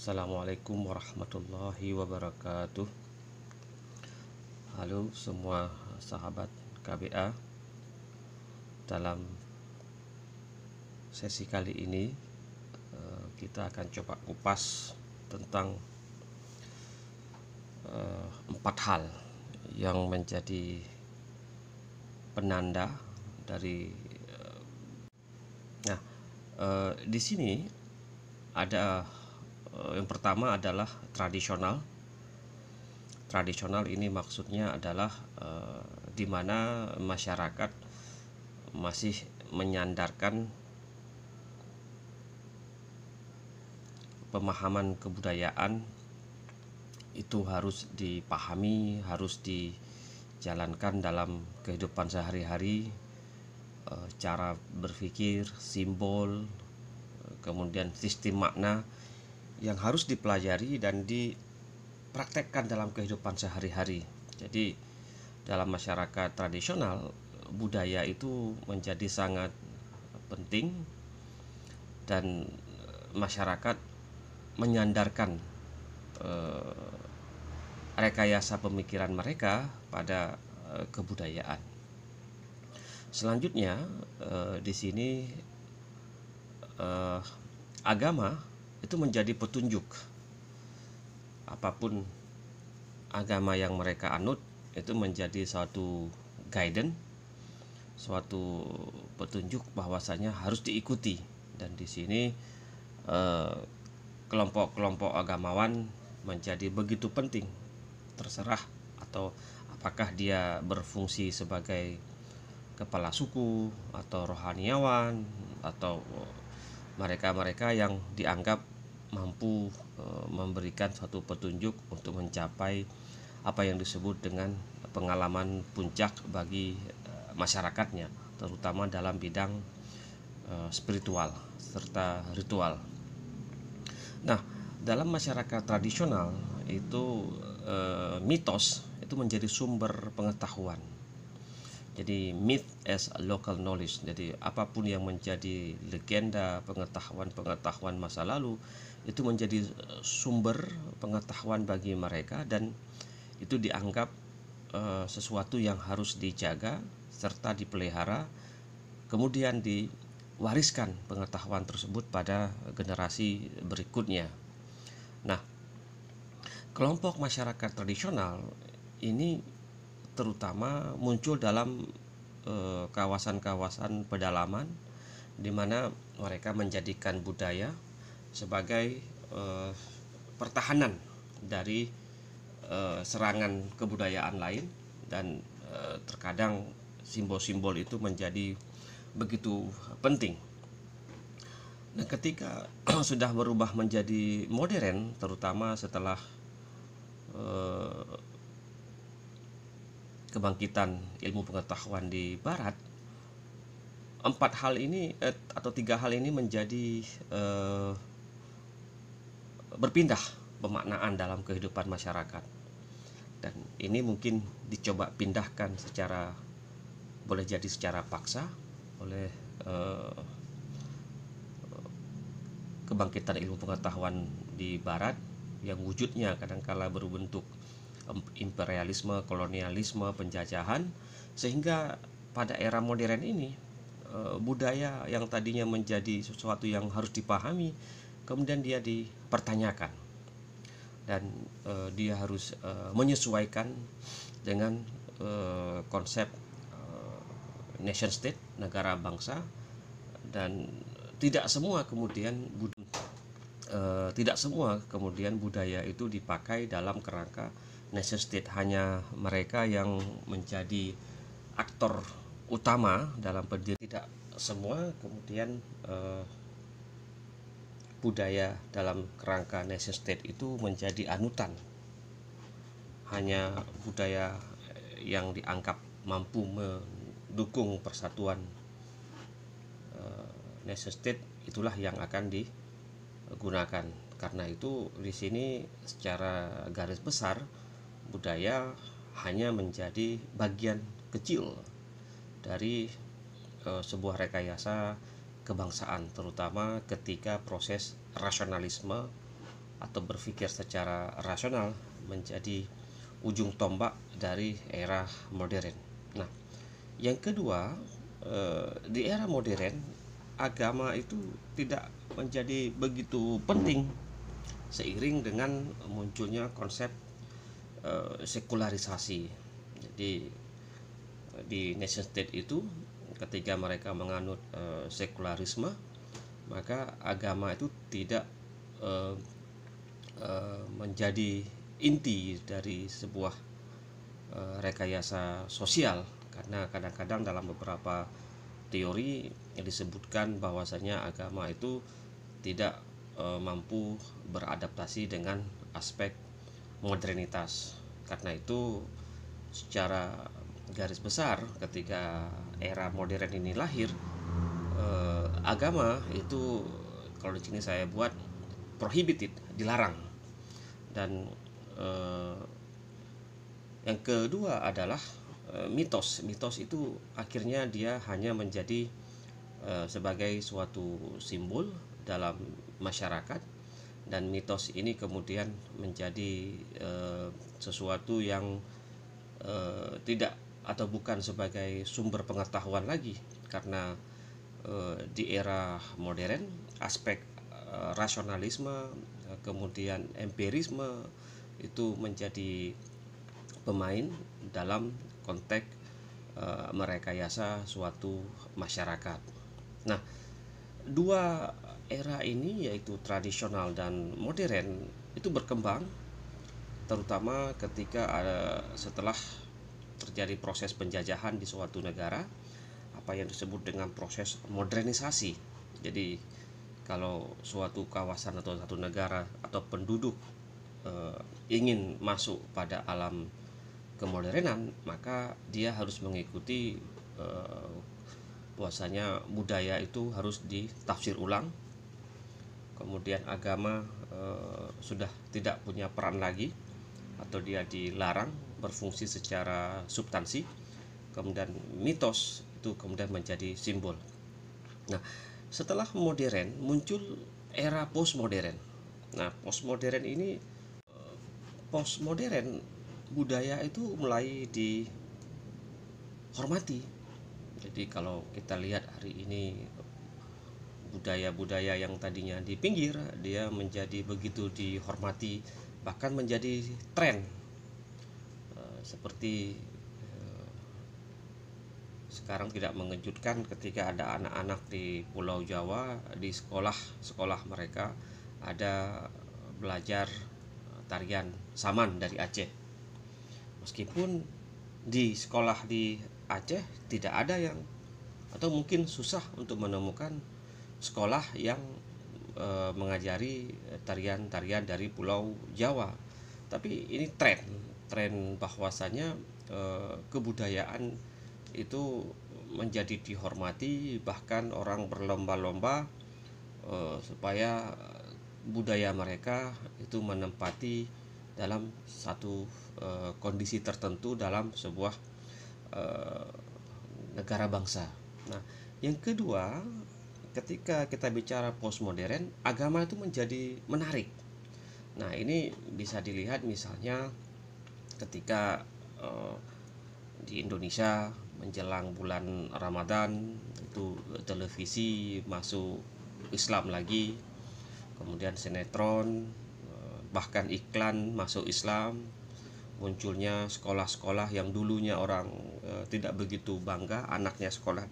Assalamualaikum warahmatullahi wabarakatuh. Halo semua sahabat KBA. Dalam sesi kali ini kita akan coba kupas tentang 4 hal yang menjadi penanda dari di sini ada yang pertama adalah tradisional. Tradisional ini maksudnya adalah di mana masyarakat masih menyandarkan pemahaman kebudayaan itu harus dipahami, harus dijalankan dalam kehidupan sehari-hari, cara berpikir, simbol, kemudian sistem makna yang harus dipelajari dan dipraktekkan dalam kehidupan sehari-hari. Jadi dalam masyarakat tradisional, budaya itu menjadi sangat penting dan masyarakat menyandarkan rekayasa pemikiran mereka pada kebudayaan. Selanjutnya di sini agama itu menjadi petunjuk. Apapun agama yang mereka anut itu menjadi suatu guidance, suatu petunjuk bahwasanya harus diikuti. Dan di sini kelompok-kelompok agamawan menjadi begitu penting. Terserah atau apakah dia berfungsi sebagai kepala suku atau rohaniawan atau mereka-mereka yang dianggap mampu memberikan suatu petunjuk untuk mencapai apa yang disebut dengan pengalaman puncak bagi masyarakatnya, terutama dalam bidang spiritual serta ritual. Nah, dalam masyarakat tradisional itu mitos itu menjadi sumber pengetahuan. Jadi myth as a local knowledge. Jadi apapun yang menjadi legenda, pengetahuan masa lalu itu menjadi sumber pengetahuan bagi mereka dan itu dianggap sesuatu yang harus dijaga serta dipelihara, kemudian diwariskan pengetahuan tersebut pada generasi berikutnya. Nah, kelompok masyarakat tradisional ini terutama muncul dalam kawasan-kawasan pedalaman di mana mereka menjadikan budaya sebagai pertahanan dari serangan kebudayaan lain dan terkadang simbol-simbol itu menjadi begitu penting. Nah, ketika sudah berubah menjadi modern, terutama setelah kebangkitan ilmu pengetahuan di barat, 3 hal ini menjadi berpindah pemaknaan dalam kehidupan masyarakat. Dan ini mungkin dicoba pindahkan boleh jadi secara paksa oleh kebangkitan ilmu pengetahuan di barat yang wujudnya kadangkala berbentuk imperialisme, kolonialisme, penjajahan, sehingga pada era modern ini budaya yang tadinya menjadi sesuatu yang harus dipahami kemudian dia dipertanyakan dan dia harus menyesuaikan dengan konsep nation state, negara bangsa, dan tidak semua kemudian budaya itu dipakai dalam kerangka nation state. Hanya mereka yang menjadi aktor utama dalam pendirian, tidak semua kemudian budaya dalam kerangka nation state itu menjadi anutan. Hanya budaya yang dianggap mampu mendukung persatuan nation state itulah yang akan digunakan. Karena itu di sini secara garis besar budaya hanya menjadi bagian kecil dari sebuah rekayasa kebangsaan, terutama ketika proses rasionalisme atau berpikir secara rasional menjadi ujung tombak dari era modern. Nah, yang kedua, di era modern agama itu tidak menjadi begitu penting seiring dengan munculnya konsep sekularisasi. Jadi di nation state itu ketika mereka menganut sekularisme, maka agama itu tidak menjadi inti dari sebuah rekayasa sosial, karena kadang-kadang dalam beberapa teori yang disebutkan bahwasanya agama itu tidak mampu beradaptasi dengan aspek modernitas. Karena itu secara garis besar ketika era modern ini lahir, agama itu kalau di sini saya buat prohibited, dilarang. Dan yang kedua adalah mitos. Mitos itu akhirnya dia hanya menjadi sebagai suatu simbol dalam masyarakat, dan mitos ini kemudian menjadi sesuatu yang tidak atau bukan sebagai sumber pengetahuan lagi, karena di era modern aspek rasionalisme kemudian empirisme itu menjadi pemain dalam konteks merekayasa suatu masyarakat. Nah, dua era ini yaitu tradisional dan modern itu berkembang terutama ketika setelah terjadi proses penjajahan di suatu negara, apa yang disebut dengan proses modernisasi. Jadi kalau suatu kawasan atau satu negara atau penduduk ingin masuk pada alam kemodernan, maka dia harus mengikuti bahwasanya budaya itu harus ditafsir ulang, kemudian agama sudah tidak punya peran lagi atau dia dilarang berfungsi secara substansi, kemudian mitos itu kemudian menjadi simbol. Nah, setelah modern muncul era postmodern. Nah, postmodern budaya itu mulai dihormati. Jadi kalau kita lihat hari ini budaya-budaya yang tadinya di pinggir, dia menjadi begitu dihormati, bahkan menjadi tren. Seperti sekarang tidak mengejutkan ketika ada anak-anak di Pulau Jawa, di sekolah mereka ada belajar tarian saman dari Aceh. Meskipun di sekolah di Aceh tidak ada yang, atau mungkin susah untuk menemukan sekolah yang mengajari tarian-tarian dari Pulau Jawa. Tapi ini tren bahwasanya kebudayaan itu menjadi dihormati, bahkan orang berlomba-lomba supaya budaya mereka itu menempati dalam satu kondisi tertentu dalam sebuah negara bangsa. Nah, yang kedua, ketika kita bicara postmodern, agama itu menjadi menarik. Nah, ini bisa dilihat misalnya ketika di Indonesia menjelang bulan Ramadan itu televisi masuk Islam lagi, kemudian sinetron, bahkan iklan masuk Islam, munculnya sekolah-sekolah yang dulunya orang tidak begitu bangga anaknya sekolah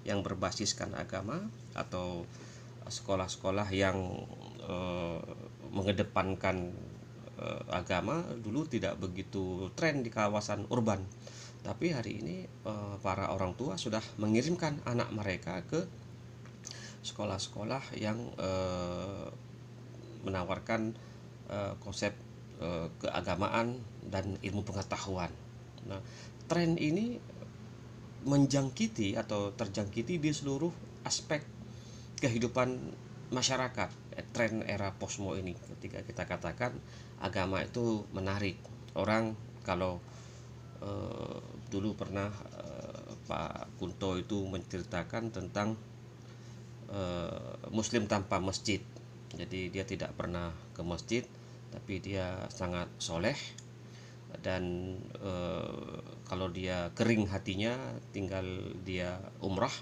yang berbasiskan agama, atau sekolah-sekolah yang mengedepankan agama dulu tidak begitu tren di kawasan urban. Tapi hari ini para orang tua sudah mengirimkan anak mereka ke sekolah-sekolah yang menawarkan konsep keagamaan dan ilmu pengetahuan. Nah, tren ini menjangkiti atau terjangkiti di seluruh aspek kehidupan masyarakat. Tren era postmo ini, ketika kita katakan agama itu menarik orang, kalau dulu pernah Pak Kunto itu menceritakan tentang Muslim tanpa masjid. Jadi dia tidak pernah ke masjid, tapi dia sangat soleh. Dan kalau dia kering hatinya, tinggal dia umrah.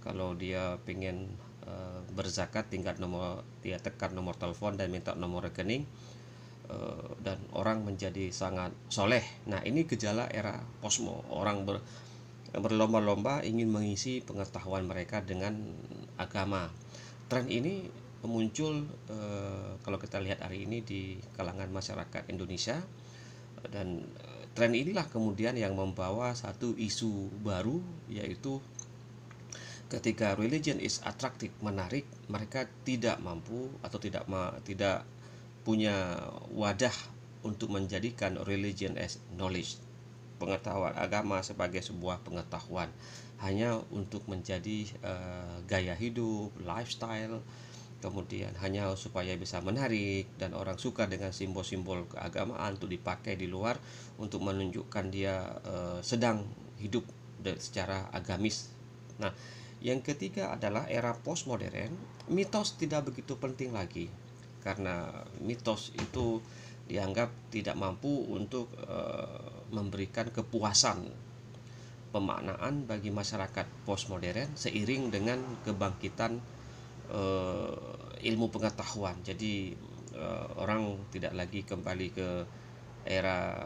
Kalau dia pengen berzakat, tinggal dia tekan nomor telepon dan minta nomor rekening, dan orang menjadi sangat soleh. Nah, ini gejala era posmo. Orang berlomba-lomba ingin mengisi pengetahuan mereka dengan agama. Tren ini muncul kalau kita lihat hari ini di kalangan masyarakat Indonesia, dan tren inilah kemudian yang membawa satu isu baru, yaitu ketika religion is attractive, menarik, mereka tidak mampu atau tidak punya wadah untuk menjadikan religion as knowledge, pengetahuan agama sebagai sebuah pengetahuan, hanya untuk menjadi gaya hidup, lifestyle, kemudian hanya supaya bisa menarik dan orang suka dengan simbol-simbol keagamaan untuk dipakai di luar untuk menunjukkan dia sedang hidup secara agamis. Nah, yang ketiga adalah era postmodern. Mitos tidak begitu penting lagi, karena mitos itu dianggap tidak mampu untuk memberikan kepuasan pemaknaan bagi masyarakat postmodern seiring dengan kebangkitan ilmu pengetahuan. Jadi orang tidak lagi kembali ke era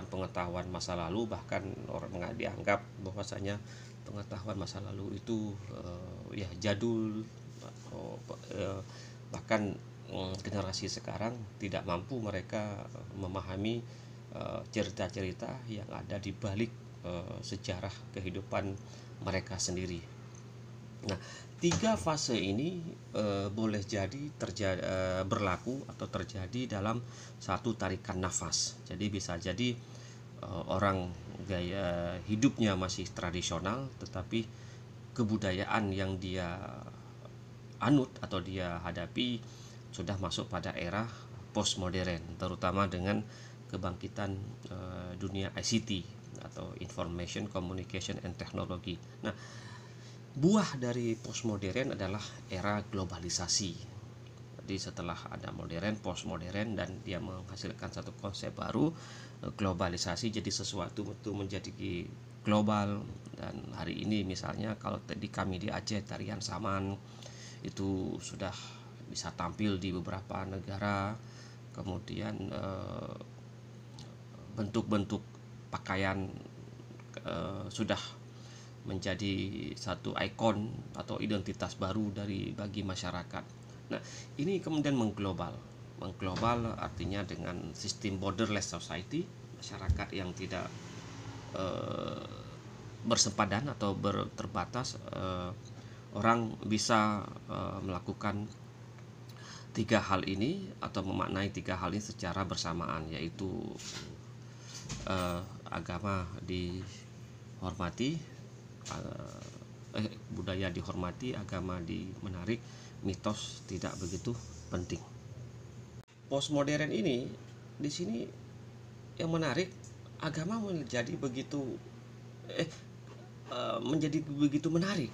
pengetahuan masa lalu, bahkan orang dianggap bahwasanya pengetahuan masa lalu itu ya jadul, atau bahkan generasi sekarang tidak mampu mereka memahami cerita-cerita yang ada di balik sejarah kehidupan mereka sendiri. Nah, tiga fase ini boleh jadi berlaku atau terjadi dalam satu tarikan nafas. Jadi bisa jadi orang gaya hidupnya masih tradisional, tetapi kebudayaan yang dia anut atau dia hadapi sudah masuk pada era postmodern, terutama dengan kebangkitan dunia ICT atau Information Communication and Technology. Nah, buah dari postmodern adalah era globalisasi. Jadi setelah ada modern, postmodern, dan dia menghasilkan satu konsep baru, globalisasi. Jadi sesuatu itu menjadi global. Dan hari ini misalnya kalau tadi kami di Aceh, tarian Saman itu sudah bisa tampil di beberapa negara. Kemudian bentuk-bentuk pakaian sudah menjadi satu ikon atau identitas baru bagi masyarakat. Nah, ini kemudian mengglobal artinya dengan sistem borderless society, masyarakat yang tidak bersepadan atau terbatas. Orang bisa melakukan tiga hal ini atau memaknai tiga hal ini secara bersamaan, yaitu agama dihormati, budaya dihormati, agama menarik, mitos tidak begitu penting. Postmodern ini di sini yang menarik, agama menjadi begitu menarik.